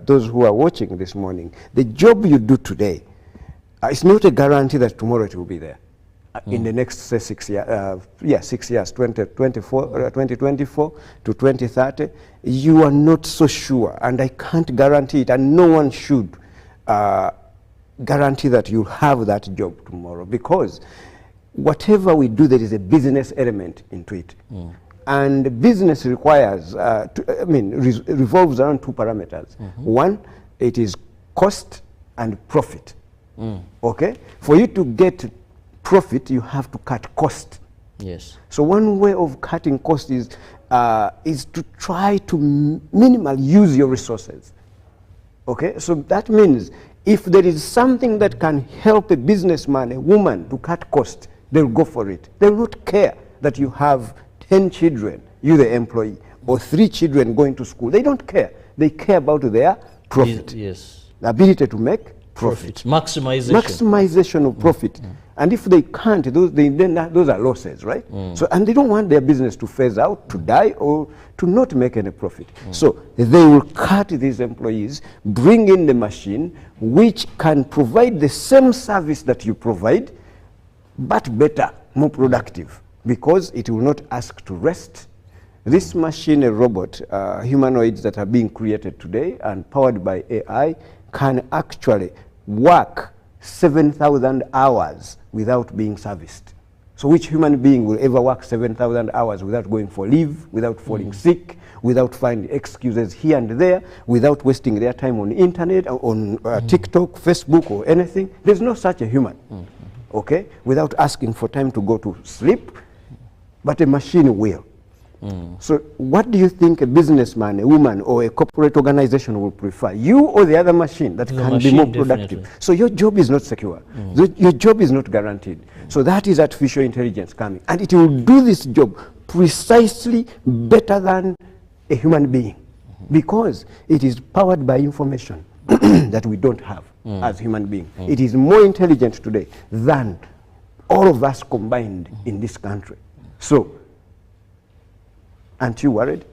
those who are watching this morning, the job you do today, it's not a guarantee that tomorrow it will be there. In the next, say, 6 years, 6 years, 2024 to 2030, you are not so sure, and I can't guarantee it, and no one should guarantee that you'll have that job tomorrow, because whatever we do, there is a business element into it. And business requires, revolves around two parameters. One, it is cost and profit. Okay? For you to get profit, you have to cut cost. Yes. So one way of cutting cost is to try to minimally use your resources. Okay? So that means if there is something that can help a businessman, a woman, to cut cost, they'll go for it. They will not care that you have 10 children, you the employee, or 3 children going to school. They don't care. They care about their profit. Yes. The ability to make profit. Maximization. Maximization of profit. And if they can't, those are losses, right? So, and they don't want their business to phase out, to die, or to not make any profit. So they will cut these employees, bring in the machine, which can provide the same service that you provide, but better, more productive, because it will not ask to rest. This machine, a robot, humanoids that are being created today and powered by AI, can actually work 7,000 hours without being serviced. So which human being will ever work 7,000 hours without going for leave, without falling sick, without finding excuses here and there, without wasting their time on internet, or on TikTok, Facebook, or anything? There's no such a human. Okay? Without asking for time to go to sleep, but a machine will. So what do you think a businessman, a woman, or a corporate organization will prefer? You or the other machine that can be more productive? Definitely. So your job is not secure. Your job is not guaranteed. So that is artificial intelligence coming. And it will do this job precisely better than a human being, because it is powered by information that we don't have as human beings. It is more intelligent today than all of us combined in this country. So, aren't you worried?